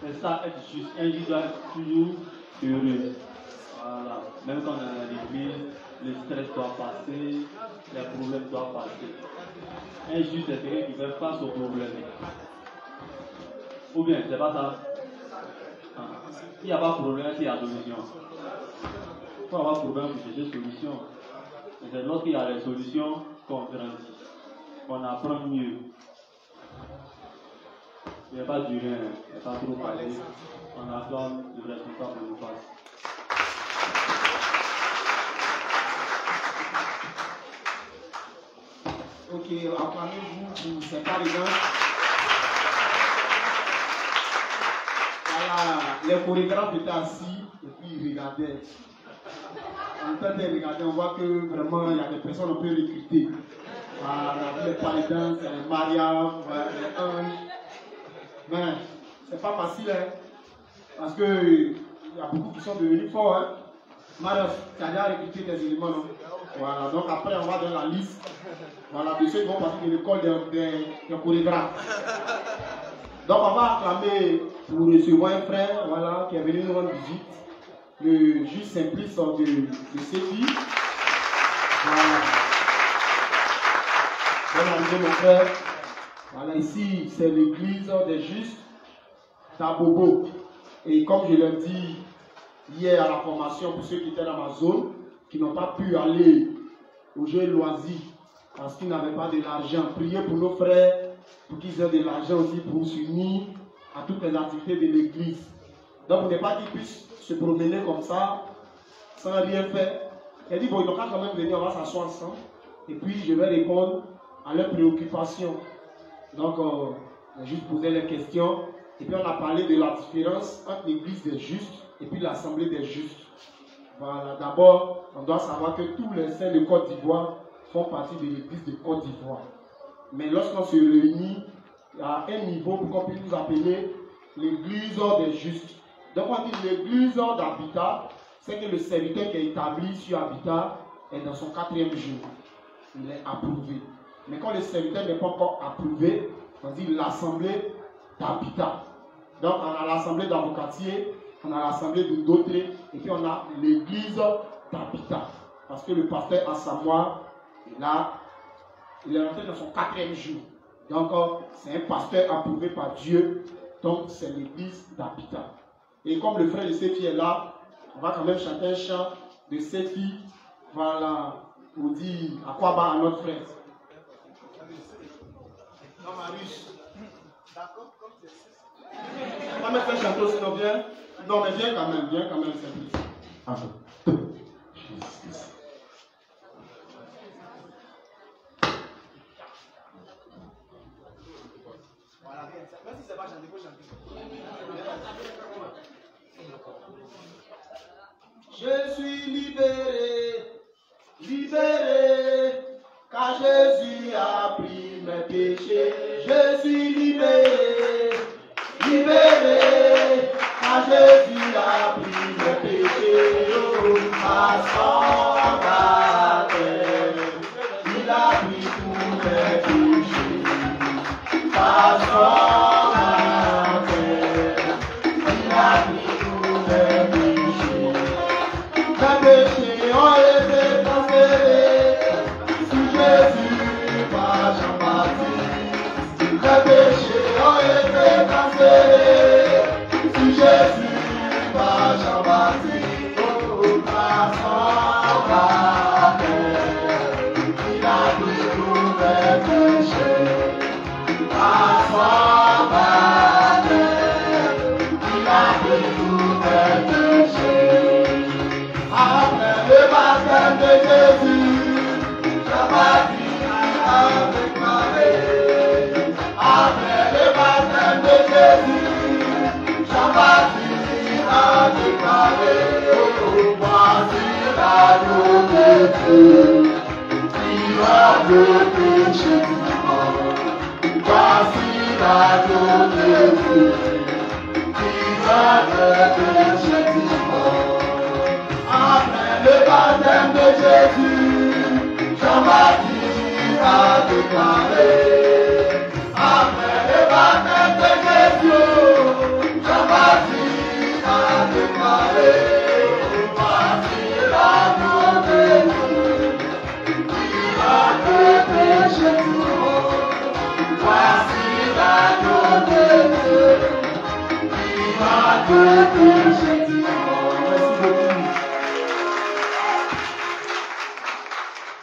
C'est ça, être juste. Un juste doit être toujours heureux. Voilà. Même quand on est dans l'église, le stress doit passer, les problèmes doivent passer. Un juste, c'est quelqu'un qui fait face aux problèmes. Ou bien, c'est pas ça. Il n'y a pas de problème, il y a solution. Il faut avoir problème pour chercher solution. Et c'est lorsqu'il y a les solutions qu'on grandit, qu'on apprend mieux. Il n'y a pas durer, il n'y a pas trop parler. On acclame le responsable de nos faces. Ok, acclamez-vous pour ces parents. Voilà, les chorégraphes étaient assis et puis ils regardaient. En train de regarder, on voit que vraiment il y a des personnes qu'on peut recruter. Voilà, les paladins, les mariages, les anges. Mais c'est pas facile, hein, parce qu'il y a beaucoup qui sont devenus forts. Hein. Marius, tu as déjà recruté des éléments, non? Voilà, donc après on va dans la liste. Voilà, de ceux qui vont passer de l'école des chorégraphes. Donc on va acclamer pour recevoir un frère, voilà, qui est venu nous rendre visite, le juge Simplice de Séfi. Voilà. Bonne arrivée mon frère. Voilà, ici c'est l'église des justes d'Abobo. Et comme je l'ai dit hier à la formation, pour ceux qui étaient dans ma zone, qui n'ont pas pu aller au jeu loisir parce qu'ils n'avaient pas de l'argent, priez pour nos frères pour qu'ils aient de l'argent aussi pour s'unir à toutes les activités de l'église. Donc, vous n'êtes pas qu'ils puissent se promener comme ça, sans rien faire. Il dit, bon, ils n'ont pas quand même venir, on va s'asseoir ensemble. Et puis, je vais répondre à leurs préoccupations. Donc, on a juste posé les questions. Et puis, on a parlé de la différence entre l'église des justes et puis l'assemblée des justes. Voilà, d'abord, on doit savoir que tous les saints de Côte d'Ivoire font partie de l'église de Côte d'Ivoire. Mais lorsqu'on se réunit à un niveau pour qu'on puisse nous appeler l'église des justes. Donc on dit l'église d'Habitat, c'est que le serviteur qui est établi sur Habitat est dans son 4e jour. Il est approuvé. Mais quand le serviteur n'est pas encore approuvé, on dit l'assemblée d'Habitat. Donc on a l'assemblée d'Avocatier, on a l'assemblée de Dautré, et puis on a l'église d'Habitat. Parce que le pasteur Assamoah est là. Il est rentré dans son 4e jour. Donc, c'est un pasteur approuvé par Dieu. Donc, c'est l'église d'Habitat. Et comme le frère de Séfi est là, on va quand même chanter un chant de Séfi. Voilà, pour dire à quoi bat à notre frère. Non, Marius. D'accord, comme c'est. On va me faire chanter aussi, non, viens. Non, mais viens quand même, Séfi. Ah bon. Même si c'est pas chanter, il faut chanter. Je suis libéré, libéré, car Jésus a pris mes péchés. Je suis libéré, libéré, car Jésus a pris mes péchés. Oh, à son baptême, il a pris tous mes péchés. À son baptême, il a pris tous mes péchés. Mes péchés ont été transférés sur Jésus par Jean-Baptiste. Mes péchés ont été transférés sur Jésus par Jean-Baptiste. Oh, par son baptême, il a pris tous mes péchés. Par son baptême, il a pris tous mes péchés. Après le baptême de Jésus, Jean-Baptiste a déclaré. Après le baptême de Jésus, Jean-Baptiste a déclaré. Oh, voici l'agneau de Dieu, qui va le péché du monde. Voici l'agneau de Dieu, qui va le péché du monde. Après le baptême de Jésus, Jean-Baptiste a déclaré. Après le baptême de Jésus, Jean-Baptiste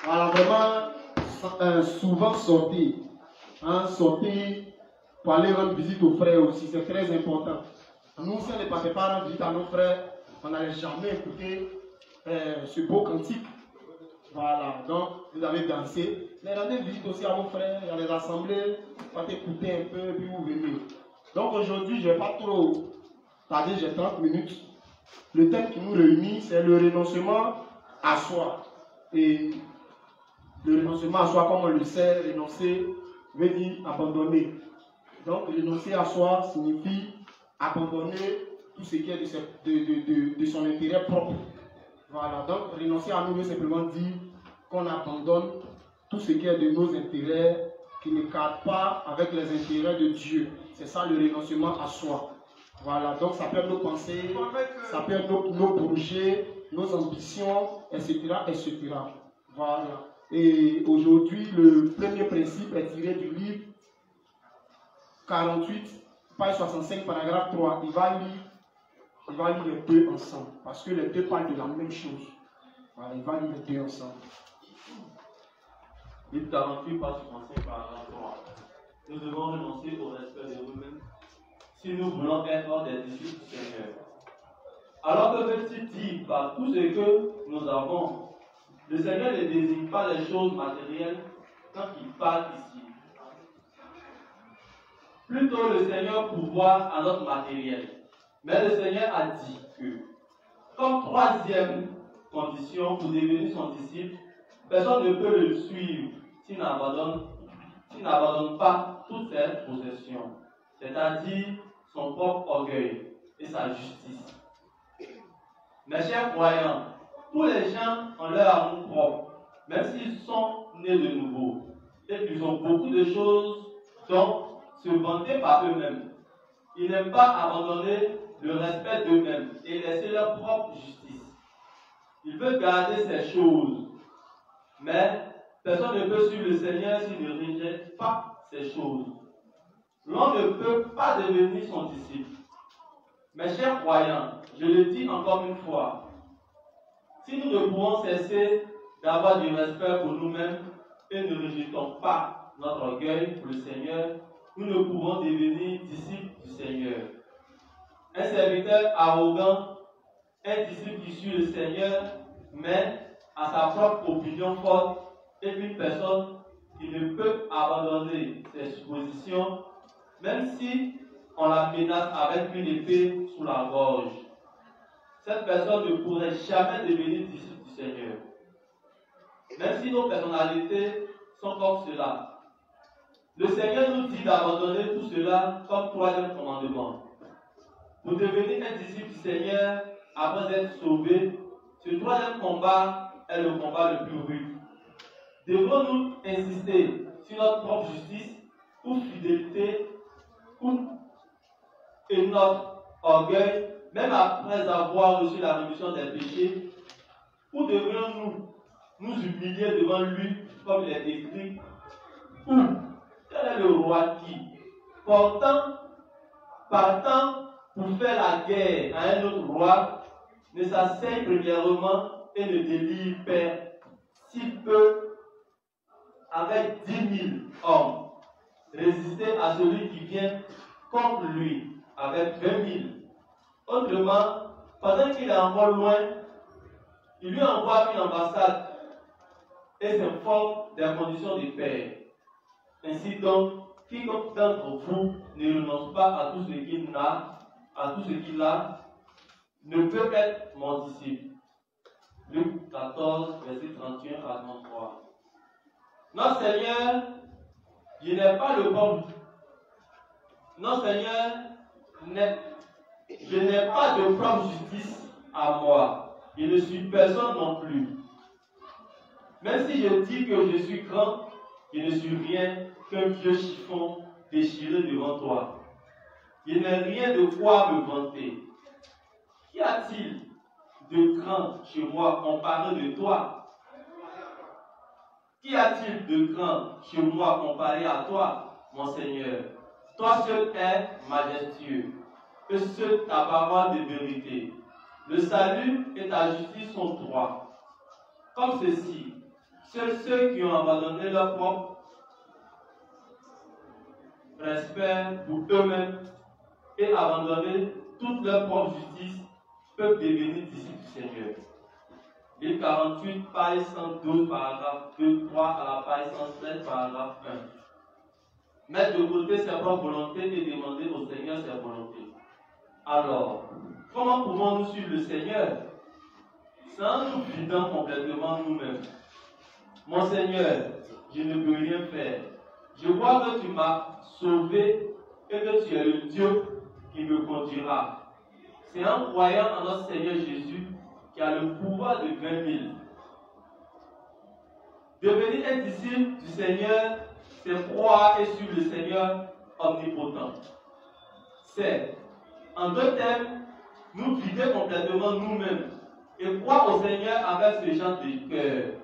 Voilà, vraiment, souvent sortez. Sortez pour aller rendre visite aux frères aussi, c'est très important. Nous, si on ne passait pas rendre visite à nos frères, on n'allait jamais écouter ce beau cantique. Voilà, donc vous avez dansé. Mais rendez visite aussi à vos frères, il y a les assemblées, vous allez écouter un peu, puis vous venez. Donc aujourd'hui, je ne vais pas trop tarder, j'ai 30 minutes. Le thème qui nous réunit, c'est le renoncement à soi. Et le renoncement à soi, comme on le sait, renoncer veut dire abandonner. Donc renoncer à soi signifie abandonner tout ce qui est de son intérêt propre. Voilà, donc renoncer à nous veut simplement dire qu'on abandonne tout ce qui est de nos intérêts qui ne cadrent pas avec les intérêts de Dieu. C'est ça le renoncement à soi. Voilà, donc ça peut être nos pensées, ça peut être nos projets, nos ambitions, etc., etc. Voilà. Et aujourd'hui, le premier principe est tiré du livre 48, page 65, paragraphe 3. Il va lire les deux ensemble, parce que les deux parlent de la même chose. Voilà, il va lire les deux ensemble. Livre 48, page 65, paragraphe 3. Nous devons renoncer au respect de nous-mêmes si nous voulons être des disciples du Seigneur. Alors que veut-il dire par tout ce que nous avons? Le Seigneur ne désigne pas les choses matérielles quand il parle ici. Plutôt le Seigneur pourvoit à notre matériel. Mais le Seigneur a dit que, comme troisième condition pour devenir son disciple, personne ne peut le suivre s'il n'abandonne pas toutes ses possessions, c'est-à-dire son propre orgueil et sa justice. Mes chers croyants, tous les gens ont leur amour propre, même s'ils sont nés de nouveau, et qu'ils ont beaucoup de choses dont se vanter par eux-mêmes. Ils n'aiment pas abandonner le respect d'eux-mêmes et laisser leur propre justice. Ils veulent garder ces choses, mais personne ne peut suivre le Seigneur s'il ne rejette pas ces choses. L'on ne peut pas devenir son disciple. Mes chers croyants, je le dis encore une fois, si nous ne pouvons cesser d'avoir du respect pour nous-mêmes et ne rejetons pas notre orgueil pour le Seigneur, nous ne pouvons devenir disciples du Seigneur. Un serviteur arrogant, un disciple qui suit le Seigneur, mais à sa propre opinion forte, est une personne qui ne peut abandonner ses suppositions, même si on la menace avec une épée sous la gorge. Cette personne ne pourrait jamais devenir disciple du Seigneur. Même si nos personnalités sont comme cela, le Seigneur nous dit d'abandonner tout cela comme troisième commandement. Pour devenir un disciple du Seigneur, après être sauvé, ce troisième combat est le combat le plus rude. Devons-nous insister sur notre propre justice ou fidélité et notre orgueil, même après avoir reçu la rémission des péchés, ou devrions-nous nous humilier devant lui, comme il est écrit, ou quel est le roi qui, partant pour faire la guerre à un autre roi, ne s'asseye premièrement et ne délivre père si peu avec 10 000 hommes, résister à celui qui vient contre lui avec 20 000. Autrement, pendant qu'il est encore loin, il lui envoie une ambassade et s'informe des conditions de paix. Ainsi donc, quiconque d'entre vous ne renonce pas à tout ce qu'il a, ne peut être mon disciple. Luc 14, verset 31 à 33. Notre Seigneur, je n'ai pas le bon. Notre Seigneur, je n'ai pas de propre justice à moi. Je ne suis personne non plus. Même si je dis que je suis grand, je ne suis rien qu'un vieux chiffon déchiré devant toi. Je n'ai rien de quoi me vanter. Qu'y a-t-il de grand chez moi comparé de toi? Qu'y a-t-il de grand chez moi comparé à toi, mon Seigneur? Toi seul es majestueux. et ceux ta parole de vérité. Le salut et ta justice sont droits. Comme ceci, seuls ceux qui ont abandonné leur propre respect pour eux-mêmes et abandonné toute leur propre justice peuvent devenir disciples du Seigneur. Livre 48, page 112, paragraphe 2, 3 à la page 113, paragraphe 1. Mettre de côté ses propres volontés et demander au Seigneur ses volontés. Alors, comment pouvons-nous suivre le Seigneur? C'est en nous vidant complètement nous-mêmes. Mon Seigneur, je ne peux rien faire. Je vois que tu m'as sauvé et que tu es le Dieu qui me conduira. C'est en croyant en notre Seigneur Jésus qui a le pouvoir de 20 000. Devenir un disciple du Seigneur, c'est croire et suivre le Seigneur omnipotent. C'est, en deux termes, nous vider complètement nous-mêmes et croire au Seigneur avec ce genre de cœur.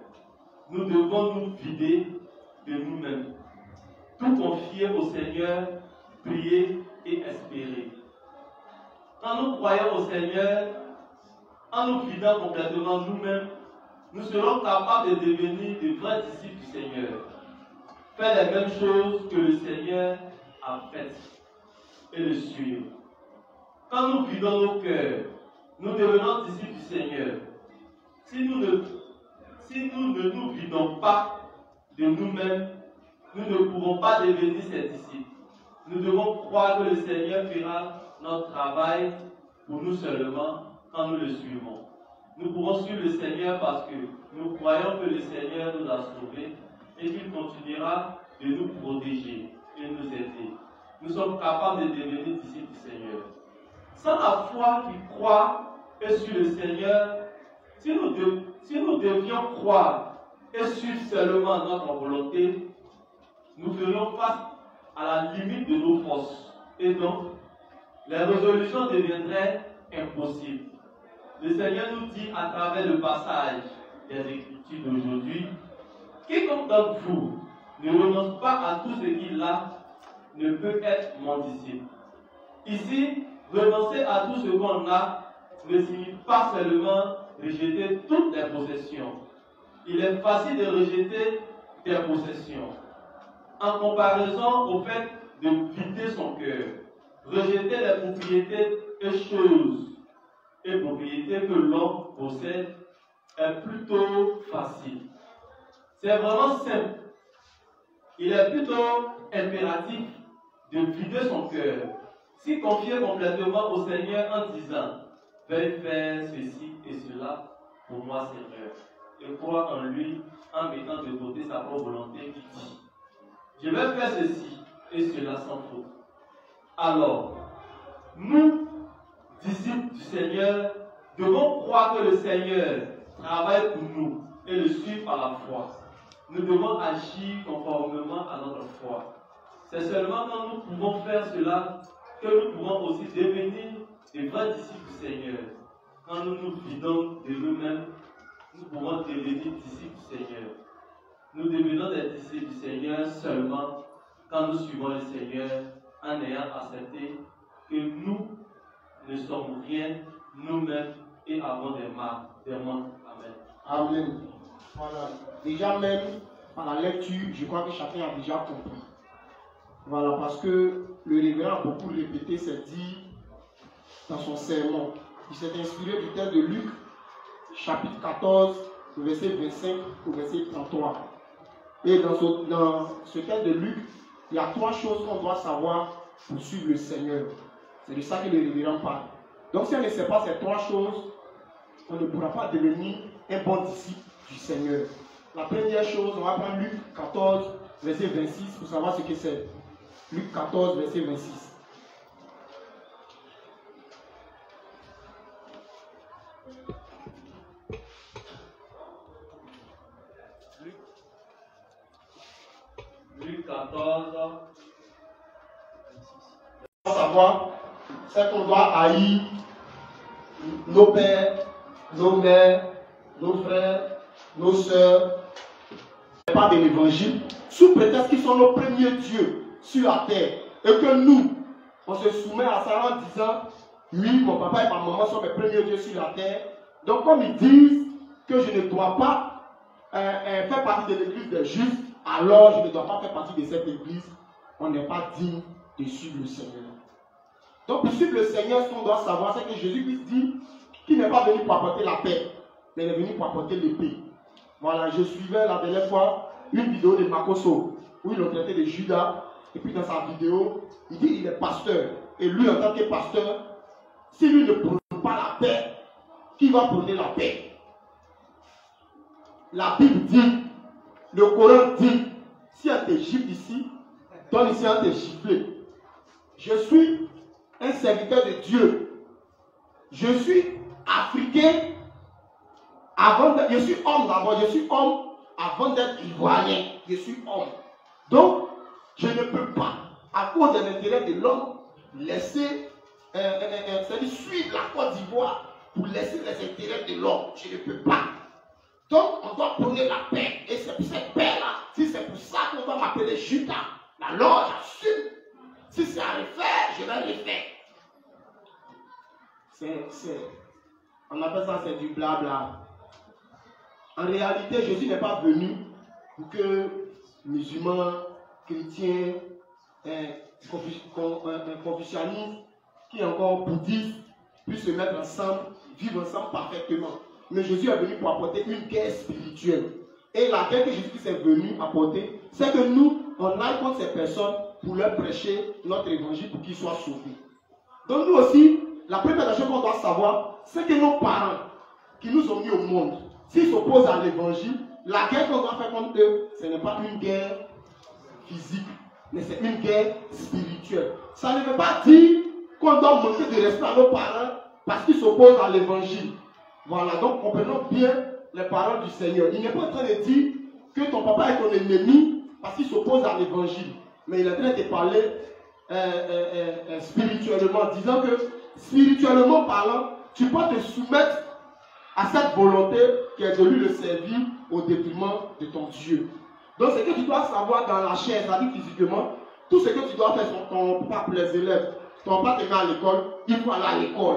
Nous devons nous vider de nous-mêmes. Tout confier au Seigneur, prier et espérer. Quand nous croyons au Seigneur, en nous vidant complètement nous-mêmes, nous serons capables de devenir de vrais disciples du Seigneur. Faire les mêmes choses que le Seigneur a faites et le suivre. Quand nous vidons nos cœurs, nous devenons disciples du Seigneur. Si nous ne nous vidons pas de nous-mêmes, nous ne pourrons pas devenir ses disciples. Nous devons croire que le Seigneur fera notre travail pour nous seulement quand nous le suivons. Nous pourrons suivre le Seigneur parce que nous croyons que le Seigneur nous a sauvés et qu'il continuera de nous protéger et nous aider. Nous sommes capables de devenir disciples du Seigneur. Sans la foi qui croit et suit le Seigneur, si nous devions croire et suivre seulement notre volonté, nous ferions face à la limite de nos forces. Et donc, les résolutions deviendraient impossibles. Le Seigneur nous dit à travers le passage des Écritures d'aujourd'hui, quiconque d'entre vous ne renonce pas à tout ce qu'il a, ne peut être mon disciple. Ici, renoncer à tout ce qu'on a ne signifie pas seulement rejeter toutes les possessions. Il est facile de rejeter des possessions. En comparaison au fait de vider son cœur, rejeter les propriétés et choses et propriétés que l'homme possède est plutôt facile. C'est vraiment simple. Il est plutôt impératif de vider son cœur, s'y confier complètement au Seigneur en disant « Veuille faire ceci et cela pour moi, Seigneur » et croire en lui en mettant de côté sa propre volonté qui dit « Je vais faire ceci et cela sans faute ». Alors, nous, disciples du Seigneur, devons croire que le Seigneur travaille pour nous et le suivre par la foi. Nous devons agir conformément à notre foi. C'est seulement quand nous pouvons faire cela que nous pourrons aussi devenir des vrais disciples du Seigneur. Quand nous nous vidons de nous-mêmes, nous pourrons devenir disciples du Seigneur. Nous devenons des disciples du Seigneur seulement quand nous suivons le Seigneur en ayant accepté que nous ne sommes rien nous-mêmes et avons des manques. Amen. Amen. Voilà. Déjà même, par la lecture, je crois que chacun a déjà compris. Voilà, parce que le révérend a beaucoup répété, s'est dit dans son sermon. Il s'est inspiré du texte de Luc, chapitre 14, verset 25 au verset 33. Et dans ce texte de Luc, il y a trois choses qu'on doit savoir pour suivre le Seigneur. C'est de ça que le révérend parle. Donc si on ne sait pas ces trois choses, on ne pourra pas devenir un bon disciple du Seigneur. La première chose, on va prendre Luc 14, verset 26 pour savoir ce que c'est. Luc 14, verset 26. Luc 14. Savoir, c'est qu'on doit haïr nos pères, nos mères, nos frères, nos sœurs, pas de l'évangile, sous prétexte qu'ils sont nos premiers dieux sur la terre, et que nous, on se soumet à ça en disant Oui, mon papa et ma maman sont mes premiers dieux sur la terre. Donc, comme ils disent que je ne dois pas faire partie de l'église des justes, alors je ne dois pas faire partie de cette église. On n'est pas digne de suivre le Seigneur. Donc, pour suivre le Seigneur, ce qu'on doit savoir, c'est que Jésus-Christ dit qu'il n'est pas venu pour apporter la paix, mais il est venu pour apporter l'épée. Voilà, je suivais la dernière fois une vidéo de Makoso, où il a traité de Judas, et puis dans sa vidéo, il dit qu'il est pasteur. Et lui, en tant que pasteur, si lui ne prône pas la paix, qui va prôner la paix? La Bible dit, le Coran dit, si on te gifle ici, donne ici un te gifler. Je suis un serviteur de Dieu. Je suis africain avant d'être, je suis homme d'abord, je suis homme avant d'être ivoirien. Je suis homme. Donc, je ne peux pas, à cause de l'intérêt de l'homme, laisser, c'est-à-dire suivre la Côte d'Ivoire pour laisser les intérêts de l'homme. Je ne peux pas. Donc, on doit prôner la paix. Et c'est pour cette paix-là, si c'est pour ça qu'on va m'appeler Judas, alors j'assume. Si c'est à refaire, je vais le faire. On appelle ça, c'est du blabla. En réalité, Jésus n'est pas venu pour que musulmans, chrétiens, confucianistes, qui est encore bouddhistes, puissent se mettre ensemble, vivre ensemble parfaitement. Mais Jésus est venu pour apporter une guerre spirituelle. Et la guerre que Jésus est venu apporter, c'est que nous, on aille contre ces personnes pour leur prêcher notre évangile pour qu'ils soient sauvés. Donc nous aussi, la première chose qu'on doit savoir, c'est que nos parents qui nous ont mis au monde, s'ils s'opposent à l'évangile, la guerre qu'on doit faire contre eux, ce n'est pas une guerre physique, mais c'est une guerre spirituelle. Ça ne veut pas dire qu'on doit manquer de respect à nos parents parce qu'ils s'opposent à l'évangile. Voilà, donc comprenons bien les paroles du Seigneur. Il n'est pas en train de dire que ton papa est ton ennemi parce qu'il s'oppose à l'évangile. Mais il est en train de parler spirituellement, disant que spirituellement parlant, tu peux te soumettre à cette volonté qui est de lui le servir au détriment de ton Dieu. Donc ce que tu dois savoir dans la chair, c'est-à-dire physiquement, tout ce que tu dois faire sur ton papa pour les élèves, ton papa te met à l'école, il faut aller à l'école.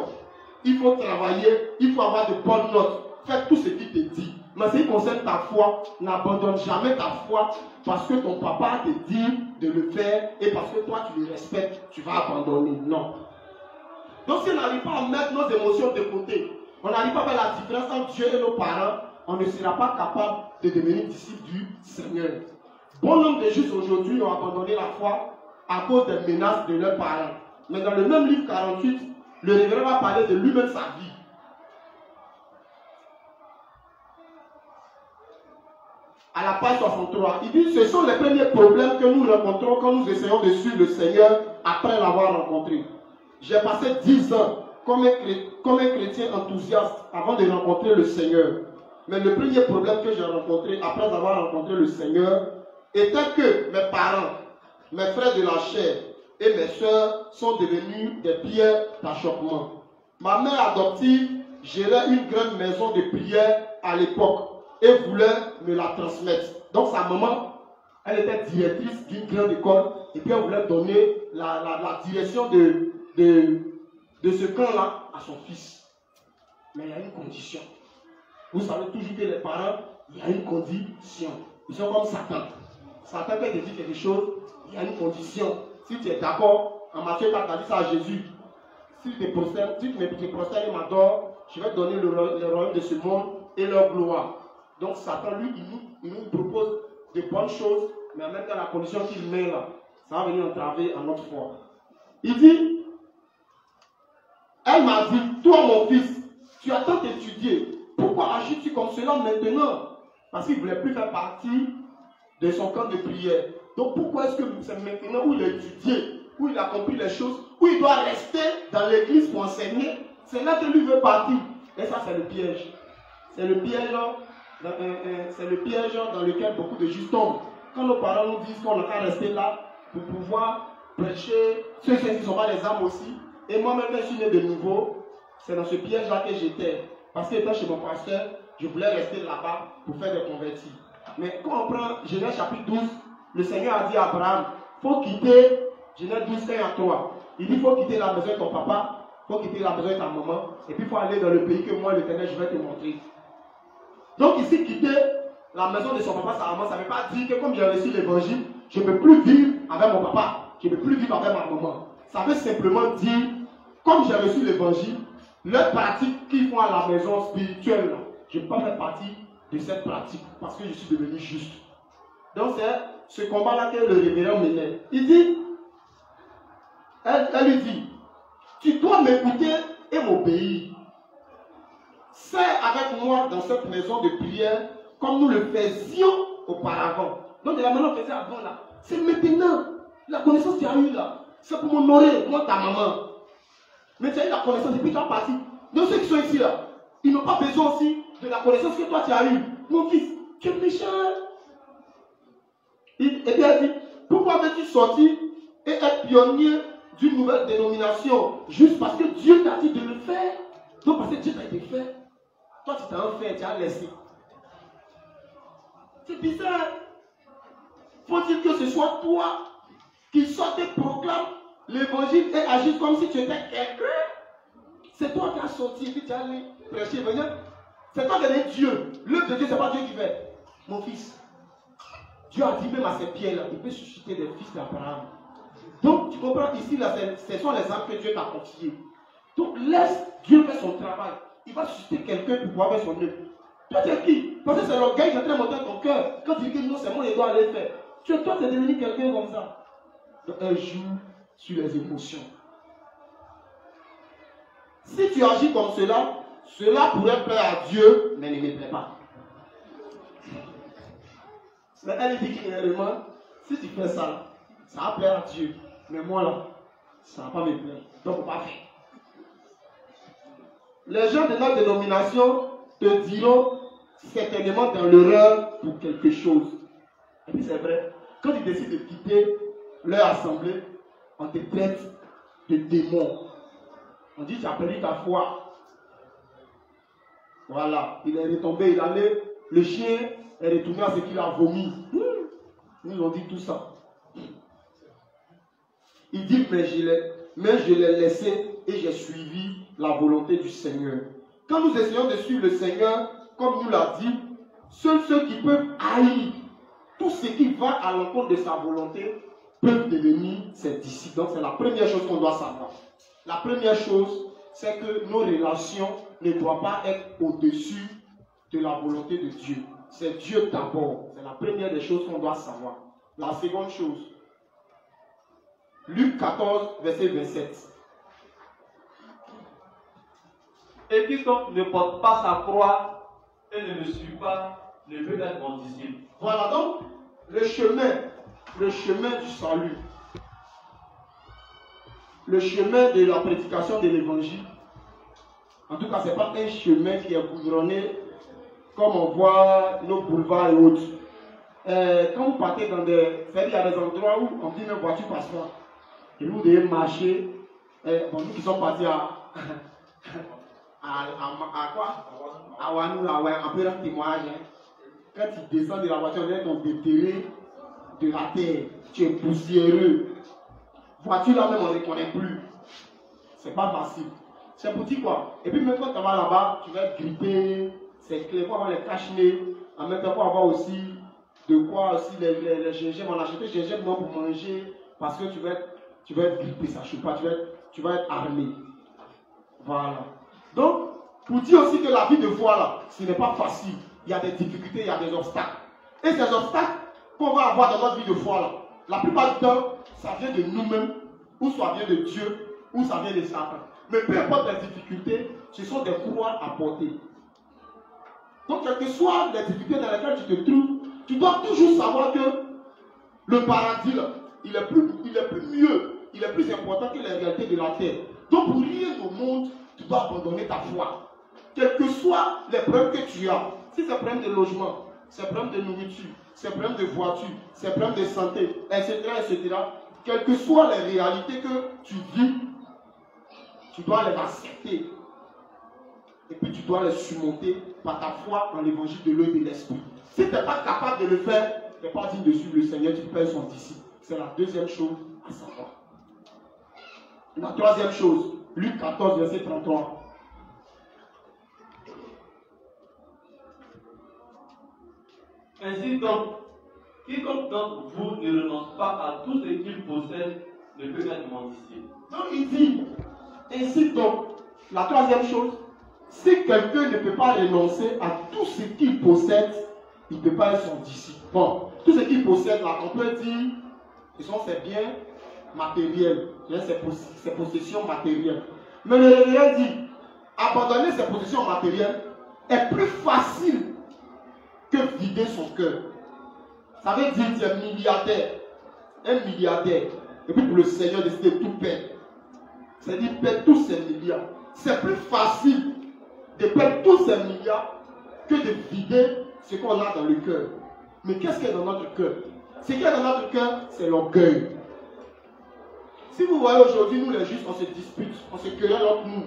Il faut travailler, il faut avoir de bonnes notes. Fais tout ce qu'il te dit. Mais ce qui concerne ta foi, n'abandonne jamais ta foi parce que ton papa te dit de le faire et parce que toi tu le respectes, tu vas abandonner. Non. Donc si on n'arrive pas à mettre nos émotions de côté, on n'arrive pas à faire la différence entre Dieu et nos parents, on ne sera pas capable de devenir disciple du Seigneur. Bon nombre de justes aujourd'hui ont abandonné la foi à cause des menaces de leurs parents. Mais dans le même livre 48, le révérend va parler de lui-même sa vie. À la page 63, il dit, ce sont les premiers problèmes que nous rencontrons quand nous essayons de suivre le Seigneur après l'avoir rencontré. J'ai passé 10 ans comme un chrétien enthousiaste avant de rencontrer le Seigneur. Mais le premier problème que j'ai rencontré après avoir rencontré le Seigneur était que mes parents, mes frères de la chair et mes soeurs sont devenus des pierres d'achoppement. Ma mère adoptive gérait une grande maison de prière à l'époque et voulait me la transmettre. Donc sa maman, elle était directrice d'une grande école et puis elle voulait donner la direction de ce camp-là à son fils. Mais il y a une condition. Vous savez toujours que les parents, il y a une condition. Ils sont comme Satan. Satan peut te dire quelque chose, il y a une condition. Si tu es d'accord, en Matthieu 4, tu as dit ça à Jésus. Si tu te prosternes et m'adores, je vais te donner le royaume de ce monde et leur gloire. Donc Satan, lui, il nous propose de bonnes choses, mais en même temps, la condition qu'il met là, ça va venir entraver à notre foi. Il dit, elle m'a dit, toi mon fils, tu as tant étudié, pourquoi agis-tu comme cela maintenant? Parce qu'il ne voulait plus faire partie de son camp de prière. Donc pourquoi est-ce que c'est maintenant où il a étudié, où il a compris les choses, où il doit rester dans l'église pour enseigner? C'est là que lui veut partir. Et ça, c'est le piège. C'est le piège, dans lequel beaucoup de justes tombent. Quand nos parents nous disent qu'on a qu'à rester là pour pouvoir prêcher, ceux qui ne sont pas des âmes aussi. Et moi-même, quand je suis né de nouveau, c'est dans ce piège-là que j'étais. Parce que étant chez mon pasteur, je voulais rester là-bas pour faire des convertis. Mais quand on prend Genèse chapitre 12, le Seigneur a dit à Abraham, il faut quitter Genèse 12, 1 à 3. Il dit, il faut quitter la maison de ton papa, Il faut quitter la maison de ta maman. Et puis il faut aller dans le pays que moi, l'Éternel, je vais te montrer. Donc ici, quitter la maison de son papa, sa maman, ça ne veut pas dire que comme j'ai reçu l'évangile, je ne peux plus vivre avec mon papa. Je ne peux plus vivre avec ma maman. Ça veut simplement dire, comme j'ai reçu l'évangile, leur pratique qu'ils font à la maison spirituelle, je ne peux pas faire partie de cette pratique parce que je suis devenu juste. Donc c'est ce combat-là que le révérend menait. Il dit, elle lui dit, tu dois m'écouter et m'obéir. Sers avec moi dans cette maison de prière comme nous le faisions auparavant. Donc de la manière qu'on faisait avant là. C'est maintenant. La connaissance que tu as eue là. C'est pour m'honorer, moi ta maman. Mais tu as eu la connaissance et puis tu as parti. Donc ceux qui sont ici là, ils n'ont pas besoin aussi de la connaissance que toi tu as eue. Mon fils, tu es méchant. Et bien elle dit, pourquoi veux-tu sortir et être pionnier d'une nouvelle dénomination juste parce que Dieu t'a dit de le faire? Donc parce que Dieu t'a dit de le faire. Toi tu t'as fait, tu as laissé. C'est bizarre. Faut-il que ce soit toi qui sortes et proclames l'évangile et agis comme si tu étais quelqu'un? C'est toi qui as sorti et puis tu as allé prêcher, venir. C'est toi qui es Dieu. L'œuvre de Dieu, ce n'est pas Dieu qui fait. Mon fils, Dieu a dit même à ces pierres-là, il peut susciter des fils d'Abraham. Donc, tu comprends, ici, là, ce sont les âmes que Dieu t'a confiées. Donc, laisse Dieu faire son travail. Il va susciter quelqu'un pour pouvoir faire son œuvre. Toi, tu es qui? Parce que c'est l'orgueil qui est en train de monter dans ton cœur. Quand tu dis que non, c'est moi, je dois aller faire. Toi, tu es devenu quelqu'un comme ça. Donc, un jour, sur les émotions. Si tu agis comme cela, cela pourrait plaire à Dieu, mais ne me plaît pas. Mais elle dit clairement, si tu fais ça, ça va plaire à Dieu. Mais moi là, ça ne va pas me plaire. Donc on va faire. Les gens de notre dénomination te diront certainement dans l'erreur pour quelque chose. Et puis c'est vrai, quand ils décident de quitter leur assemblée, on te traite de démon. On dit, tu as perdu ta foi. Voilà, il est retombé, il allait, le chien est retourné à ce qu'il a vomi. Ils nous ont dit tout ça. Il dit, mais je l'ai laissé et j'ai suivi la volonté du Seigneur. Quand nous essayons de suivre le Seigneur, comme nous l'a dit, seuls ceux qui peuvent haïr tout ce qui va à l'encontre de sa volonté peuvent devenir ses disciples. Donc c'est la première chose qu'on doit savoir. La première chose, c'est que nos relations ne doivent pas être au-dessus de la volonté de Dieu. C'est Dieu d'abord. C'est la première des choses qu'on doit savoir. La seconde chose, Luc 14, verset 27. Et quiconque ne porte pas sa croix et ne me suit pas ne peut être mon disciple. Voilà donc le chemin du salut. Le chemin de la prédication de l'évangile. En tout cas, ce n'est pas un chemin qui est goudronné comme on voit nos boulevards et autres. Quand vous partez dans des... C'est-à-dire, il y a des endroits où on dit une voiture passe pas. Et vous devez marcher. Bon, nous qui sommes partis à quoi? À Wanou, là, ouais, un peu dans le témoignage. Quand tu descends de la voiture, on est ton déterré de la terre. Tu es poussiéreux. Voiture là même, on ne connaît plus. C'est pas facile. C'est pour dire quoi? Et puis même quand tu vas là-bas, tu vas être grippé. C'est clair, il faut avoir les cache-nez. En même temps, il faut avoir aussi de quoi aussi les gingembre. On a acheté des gingembre pour manger parce que tu vas être grippé, ça ne chauffe pas. Tu vas être armé. Voilà. Donc, pour dire aussi que la vie de foi là, ce n'est pas facile. Il y a des difficultés, il y a des obstacles. Et ces obstacles qu'on va avoir dans notre vie de foi là, la plupart du temps, ça vient de nous-mêmes, ou ça vient de Dieu, ou ça vient de Satan. Mais peu importe les difficultés, ce sont des croix à porter. Donc, quelles que soient les difficultés dans lesquelles tu te trouves, tu dois toujours savoir que le paradis, là, il est plus mieux, il est plus important que les réalités de la terre. Donc, pour rien au monde, tu dois abandonner ta foi. Quels que soient les problèmes que tu as, si c'est un problème de logement, c'est un problème de nourriture, c'est un problème de voiture, c'est un problème de santé, etc., etc., quelles que soient les réalités que tu vis, tu dois les accepter. Et puis tu dois les surmonter par ta foi en l'évangile de l'eau et de l'esprit. Si tu n'es pas capable de le faire, tu n'es pas digne de suivre le Seigneur, tu peux être son disciple. C'est la deuxième chose à savoir. La troisième chose, Luc 14, verset 33. Ainsi donc, quiconque d'entre vous ne renonce pas à tout ce qu'il possède ne peut être mon disciple. Donc il dit, ainsi donc, la troisième chose, si quelqu'un ne peut pas renoncer à tout ce qu'il possède, il ne peut pas être son disciple. Bon, tout ce qu'il possède, là, on peut dire, ce sont ses biens matériels, ses possessions matérielles. Mais le révérend dit, abandonner ses possessions matérielles est plus facile que vider son cœur. Ça veut dire que tu es milliardaire, un milliardaire, et puis pour le Seigneur décider de tout perdre. C'est-à-dire perdre tous ces milliards. C'est plus facile de perdre tous ces milliards que de vider ce qu'on a dans le cœur. Mais qu'est-ce qu'il y a dans notre cœur? Ce qu'il y a dans notre cœur, c'est l'orgueil. Si vous voyez aujourd'hui, nous les justes, on se dispute, on se querelle entre nous.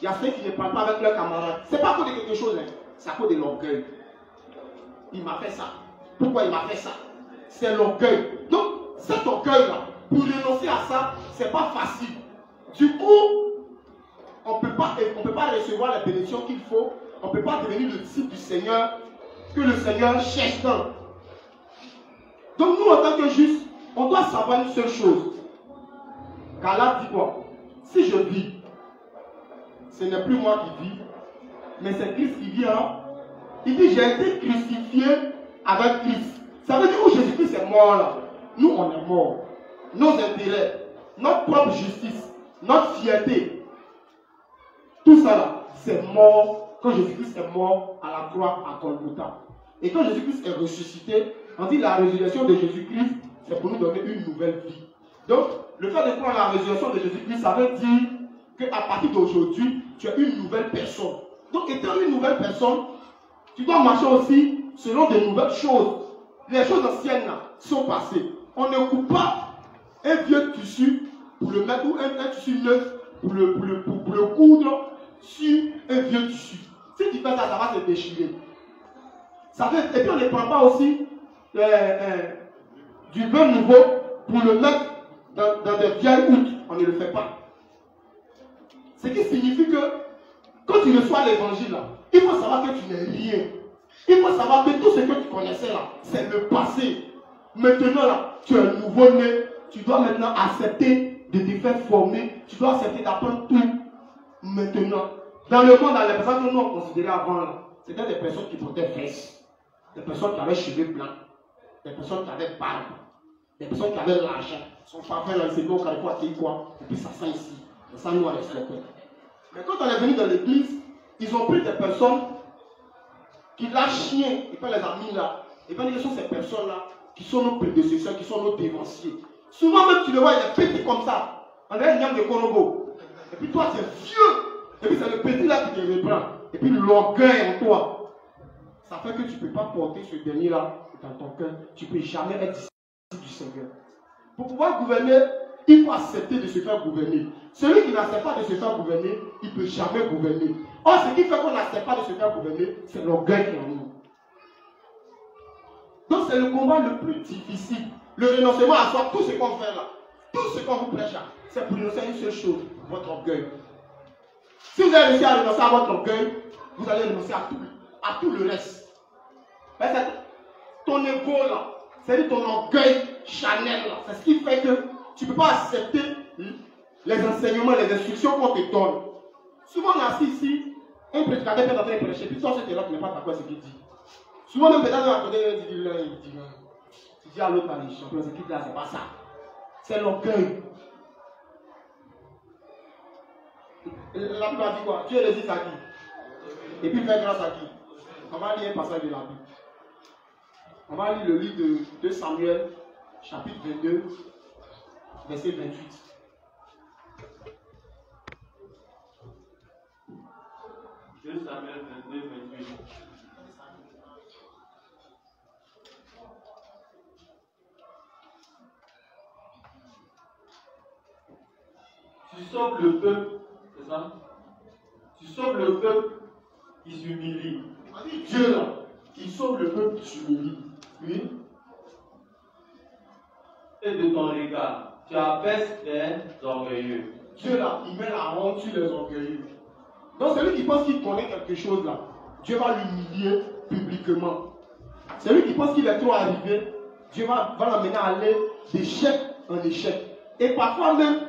Il y a ceux qui ne parlent pas avec leurs camarades. Ce n'est pas à cause de quelque chose, hein. C'est à cause de l'orgueil. Il m'a fait ça. Pourquoi il m'a fait ça? C'est l'orgueil. Donc, cet orgueil-là, pour renoncer à ça, ce n'est pas facile. Du coup, on ne peut pas recevoir la bénédiction qu'il faut. On ne peut pas devenir le disciple du Seigneur que le Seigneur cherche tant. Donc, nous, en tant que justes, on doit savoir une seule chose. Galates dit quoi? Si je vis, ce n'est plus moi qui vis, mais c'est Christ qui vit. Hein? Il dit, j'ai été crucifié avec Christ. Ça veut dire que Jésus-Christ est mort là. Nous, on est mort. Nos intérêts, notre propre justice, notre fierté, tout ça là, c'est mort quand Jésus-Christ est mort à la croix à Golgotha. Et quand Jésus-Christ est ressuscité, on dit la résurrection de Jésus-Christ, c'est pour nous donner une nouvelle vie. Donc, le fait de prendre la résurrection de Jésus-Christ, ça veut dire qu'à partir d'aujourd'hui, tu es une nouvelle personne. Donc, étant une nouvelle personne, tu dois marcher aussi selon de nouvelles choses. Les choses anciennes là, sont passées. On ne coupe pas un vieux tissu pour le mettre, ou un tissu neuf pour le coudre sur un vieux tissu. Si tu fais ça, ça va se déchirer. Et puis on ne prend pas aussi du vin nouveau pour le mettre dans des vieilles outres. On ne le fait pas. Ce qui signifie que quand tu reçois l'évangile, il faut savoir que tu n'es rien. Il faut savoir que tout ce que tu connaissais là, c'est le passé. Maintenant là, tu es nouveau-né. Tu dois maintenant accepter de te faire former. Tu dois accepter d'apprendre tout maintenant. Dans le monde, les personnes que nous on considérait avant là, c'était des personnes qui portaient fesses. Des personnes qui avaient cheveux blancs. Des personnes qui avaient barbe. Des personnes qui avaient l'argent. Son parfum là, il s'est mis au carrefour à quoi. Et puis ça sent ici. Ça nous a respecté. Mais quand on est venu dans l'église, ils ont pris des personnes qui lâchent chien. Et puis les amis là. Et bien, ce sont ces personnes-là qui sont nos prédécesseurs, qui sont nos dévanciers. Souvent même, tu le vois, il est petit comme ça. On a une gamme de Korobo. Et puis toi, c'est vieux. Et puis c'est le petit là qui te reprend. Et puis l'orgueil en toi. Ça fait que tu ne peux pas porter ce dernier-là dans ton cœur. Tu ne peux jamais être disciple du Seigneur. Pour pouvoir gouverner, il faut accepter de se faire gouverner. Celui qui n'accepte pas de se faire gouverner, il ne peut jamais gouverner. Or, ce qui fait qu'on n'accepte pas de se faire gouverner, c'est l'orgueil qui est en nous. Donc c'est le combat le plus difficile. Le renoncement à soi, tout ce qu'on fait là, tout ce qu'on vous prêche là, c'est pour renoncer à une seule chose, votre orgueil. Si vous avez réussi à renoncer à votre orgueil, vous allez renoncer à tout le reste. Mais ton ego là, c'est-à-dire ton orgueil charnel là, c'est ce qui fait que tu ne peux pas accepter les enseignements, les instructions qu'on te donne. Souvent on est assis ici, un prédicateur est en train de prêcher, puis toi c'est là qui n'est pas d'accord à ce qu'il dit. Souvent même peut-être à côté, il dit non. Tu dis à l'autre, les champions, ce qui là, c'est pas ça. C'est l'orgueil. La Bible a dit quoi? Dieu résiste à qui? Et puis fait grâce à qui? On va lire un passage de la Bible. On va lire le livre de 2 Samuel, chapitre 22, verset 28. Samuel 22, 28. Tu sauves le peuple, c'est ça? Tu sauves le peuple qui s'humilie. Dieu là, qui sauve le peuple qui s'humilie. Oui. Et de ton regard, tu abaisses les orgueilleux. Dieu là, il met la honte sur les orgueilleux. Donc celui qui pense qu'il connaît quelque chose là, Dieu va l'humilier publiquement. Celui qui pense qu'il est trop arrivé, Dieu va l'amener à aller d'échec en échec. Et parfois même,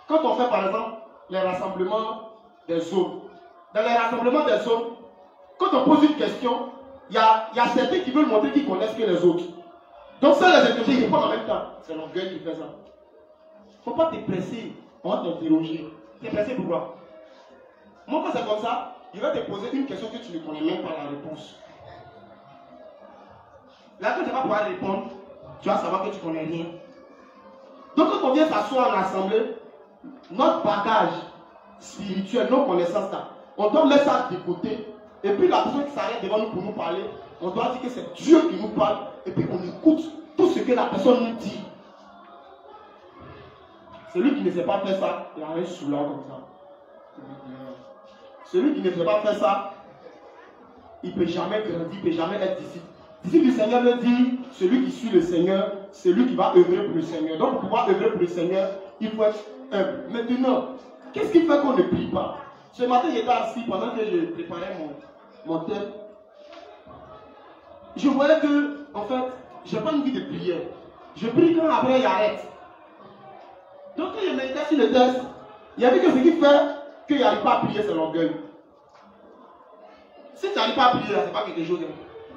quand on fait par exemple les rassemblements des zones, dans les rassemblements des zones, quand on pose une question, il y a certains qui veulent montrer qu'ils connaissent que les autres. Donc ça, les interroger, ils répondent en même temps. C'est l'orgueil qui fait ça. Il ne faut pas te presser, on va t'interroger. Tu es pressé pourquoi? Moi, quand c'est comme ça, il va te poser une question que tu ne connais même pas la réponse. Là, quand tu vas pouvoir répondre, tu vas savoir que tu ne connais rien. Donc, quand on vient s'asseoir en assemblée, notre bagage spirituel, nos connaissances, là, on doit mettre ça de côté. Et puis, la personne qui s'arrête devant nous pour nous parler, on doit dire que c'est Dieu qui nous parle. Et puis, on écoute tout ce que la personne nous dit. Celui qui ne sait pas faire ça, il a un soulard comme ça. Celui qui ne sait pas faire ça, il ne peut jamais grandir, il ne peut jamais être disciple. Disciple du Seigneur veut dire celui qui suit le Seigneur, celui qui va œuvrer pour le Seigneur. Donc pour pouvoir œuvrer pour le Seigneur, il faut être humble. Maintenant, qu'est-ce qui fait qu'on ne prie pas? Ce matin, j'étais assis pendant que je préparais mon thème. Je voyais que, en fait, je n'ai pas une vie de prière. Je prie quand après il arrête. Donc quand je méditais sur le texte, il y avait que ce qui fait qu'il n'arrive pas à prier, c'est l'orgueil. Si tu n'arrives pas à prier, ce n'est pas quelque chose,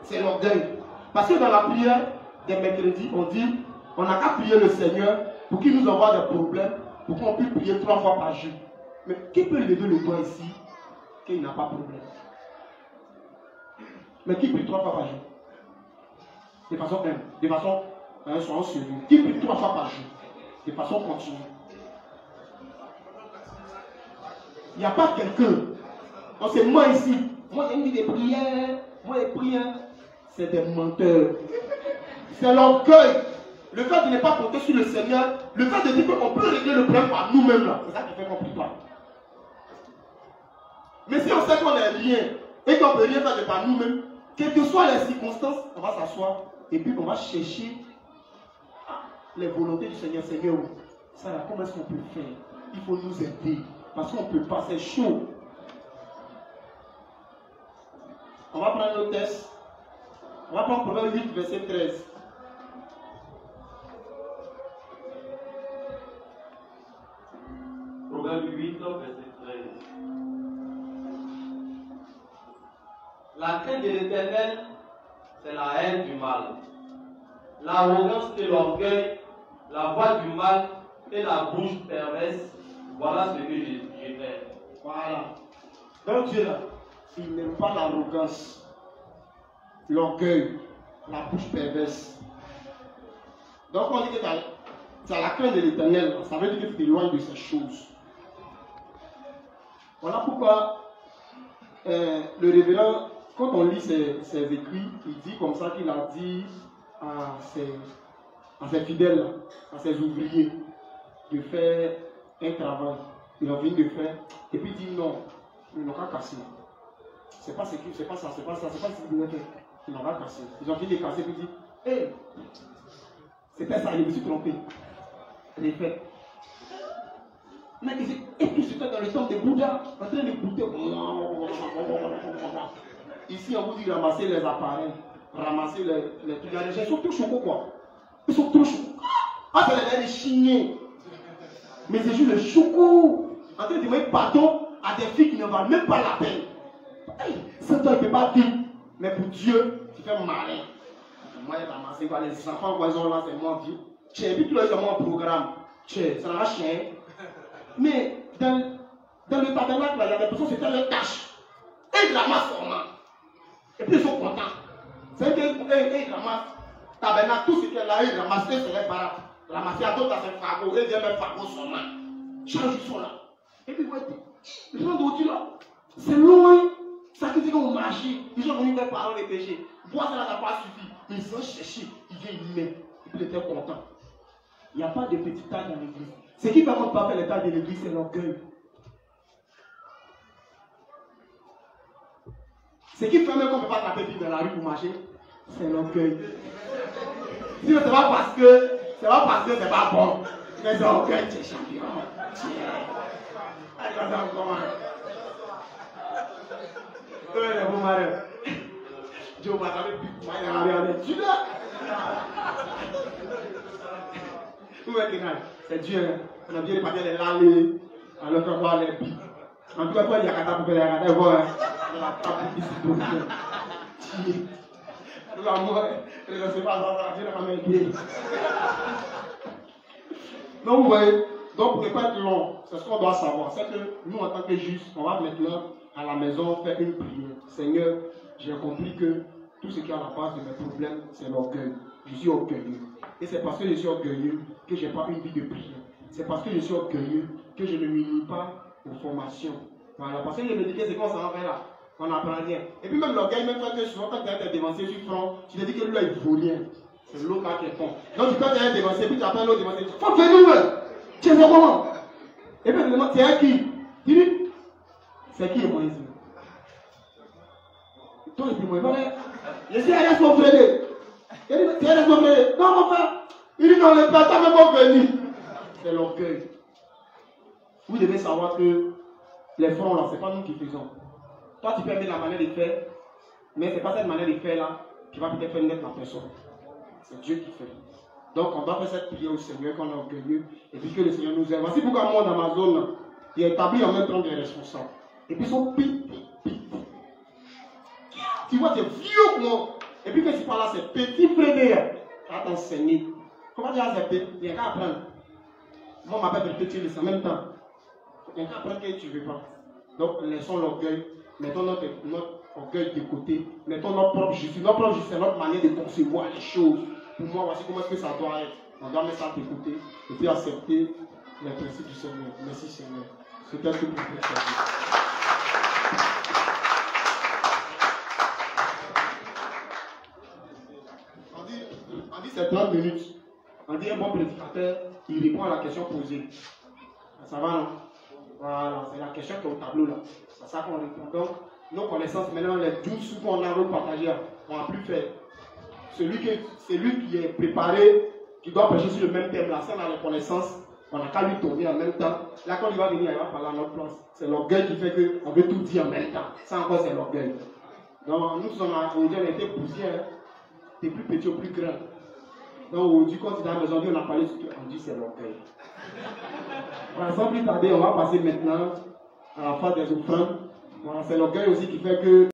c'est l'orgueil. Parce que dans la prière des mercredis, on dit, on n'a qu'à prier le Seigneur pour qu'il nous envoie des problèmes, pour qu'on puisse prier 3 fois par jour. Mais qui peut lever le doigt ici qu'il n'a pas de problème? Mais qui prie 3 fois par jour? De façon humble, de façon soyons sérieux. Qui prie 3 fois par jour? De façon continue. Il n'y a pas quelqu'un. On sait moi ici. Moi j'ai une vie de prière. Moi les prières, c'est des menteurs. C'est l'orgueil. Le fait de ne pas compter sur le Seigneur. Le fait de dire qu'on peut régler le problème par nous-mêmes là. C'est ça qui fait qu'on ne prie pas. Mais si on sait qu'on n'est rien et qu'on ne peut rien faire de par nous-mêmes, quelles que soient les circonstances, on va s'asseoir et puis on va chercher les volontés du Seigneur. Seigneur, ça là, comment est-ce qu'on peut faire? Il faut nous aider. Parce qu'on ne peut pas, c'est chaud. On va prendre notre texte. On va prendre Proverbe 8, verset 13. Proverbe 8, verset 13. La crainte de l'Éternel, c'est la haine du mal. L'arrogance et l'orgueil, la voix du mal et la bouche perverse, voilà ce que j'ai fait. Voilà. Donc Dieu là, il n'aime pas l'arrogance, l'orgueil, la bouche perverse. Donc on dit que tu as la crainte de l'Éternel, ça veut dire que tu t'éloignes de ces choses. Voilà pourquoi le révérend, quand on lit ses écrits, il dit comme ça qu'il a dit à ses fidèles, à ses ouvriers, de faire un travail. Ils ont fini de faire, et puis il dit non, ils n'ont qu'à casser. C'est pas ça, c'est pas ce qu'ils devaient faire. Ils n'ont qu'à casser. Ils ont fini de casser, puis il dit, hé, c'était ça, je me suis trompé. J'ai fait. Mais et puis c'était dans le temps de Bouddha, en train de goûter. Ici, on vous dit ramasser les appareils, ramasser les trucs. Les gens sont trop chocos, quoi. Ils sont trop chocos. Ah, c'est les chignés. Mais c'est juste le choucou. En train de demander pardon à des filles qui ne valent même pas la peine. Hey, ça, toi, il ne peut pas vivre. Mais pour Dieu, tu fais malin. Moi, il ramasse les enfants voisins là, c'est moi vie. Et puis, tu as eu un programme. Ça n'a chien. Mais dans le tabernacle, il y a des personnes, c'était leur tâche. Et ils ramassent seulement. Et puis, ils sont contents. C'est qu'ils ramassent. Tabernacle, tout ce qu'il y a là, ils ramassent, c'est les baraques. Ramasser à d'autres, c'est fagot. Et ils viennent mettre fagot seulement. Change, ils sont là. Et puis, voyez, les gens d'aujourd'hui là, c'est loin. Ça qui dit qu'on marche, ils sont venus faire parole et péché. Boire ça n'a pas suffi. Mais ils ont cherché, ils viennent y mettre. Et puis ils étaient contents. Il n'y a pas de petit tas dans l'église. Ce qui ne permet pas faire le tas de l'église, c'est l'orgueil. Ce qui fait même qu'on ne peut pas taper dans la rue pour marcher, c'est l'orgueil. Si c'est pas parce que c'est pas bon. Mais orgueil, tu es champion. Attends, comment? Toi, le bon mari. Dieu m'a jamais pu regarder. Tu l'as? C'est Dieu. On a bien les papiers, les lalés. Alors qu'on voit les billes. En tout cas, il y a qu'à taper les regarder. Voir. La tape ici pour nous. L'amour, je ne sais pas, je ne sais pas. Donc, vous voyez, donc pour ne pas être long, c'est ce qu'on doit savoir. C'est que nous, en tant que justes, on va maintenant à la maison faire une prière. Seigneur, j'ai compris que tout ce qui est à la base de mes problèmes, c'est l'orgueil. Je suis orgueilleux. Et c'est parce que je suis orgueilleux que je n'ai pas une vie de prière. C'est parce que je suis orgueilleux que je ne m'unis pas aux formations. Voilà, parce que les médicaments, c'est qu'on s'en va là. On n'apprend rien. Et puis même l'orgueil, même quand tu es dévancé sur front, tu te dis que lui là, il ne vaut rien. C'est l'autre là qui est con. Donc tu es dévancé, puis tu appelles l'autre dévancé. Faut venir, tu es comment? Et puis tu demandes, c'est qui? Tu dis, c'est qui Moïse? Toi, il dit, moi, je dis, allez, mon frère. Il dit, tu es mon frère. Non, mon frère. Il dit, non, le père, t'as même pas venu. C'est l'orgueil. Vous devez savoir que les fronts là, ce n'est pas nous qui faisons. Toi, tu peux aimer la manière de faire, mais ce n'est pas cette manière de faire là qui va peut-être faire naître la personne. C'est Dieu qui fait. Donc, on doit faire cette prière au Seigneur qu'on est orgueilleux et puis que le Seigneur nous aide. Voici pourquoi moi, dans ma zone, il établit en même temps des responsables. Et puis, ils sont pit. Tu vois, c'est vieux que moi. Et puis, quand tu parles là, c'est petit frère. Tu vas t'enseigner. Comment dire c'est petit? Il y a qu'à apprendre. Moi, on m'appelle petit, c'est en même temps. Il y a qu'à apprendre que tu ne veux pas. Donc, laissons l'orgueil. Mettons notre orgueil de côté. Mettons notre propre justice. Notre propre justice, c'est notre manière de concevoir les choses. Pour moi, voici comment est-ce que ça doit être. On doit mettre ça de côté et puis accepter les principes du Seigneur. Merci Seigneur. C'est ce que vous pouvez faire. On dit c'est 30 minutes. On dit un bon prédicateur, il répond à la question posée. Ça va, non? Voilà, c'est la question qui est au tableau là. C'est ça qu'on répond. Donc, nos connaissances, maintenant, les 12 sous qu'on a repartagés, on n'a plus fait. Celui qui est préparé, qui doit prêcher sur le même thème là, ça on a les connaissances, on n'a qu'à lui tourner en même temps. Là, quand il va venir, il va parler à notre place. C'est l'orgueil qui fait qu'on veut tout dire en même temps. Ça encore, c'est l'orgueil. Donc, nous, aujourd'hui, on a été poussés, hein. T'es plus petit ou plus grand. Donc, aujourd'hui, quand tu es à la maison, on a parlé, on dit c'est l'orgueil. Sans plus tarder, on va passer maintenant à la phase des offrandes. Voilà, c'est l'orgueil aussi qui fait que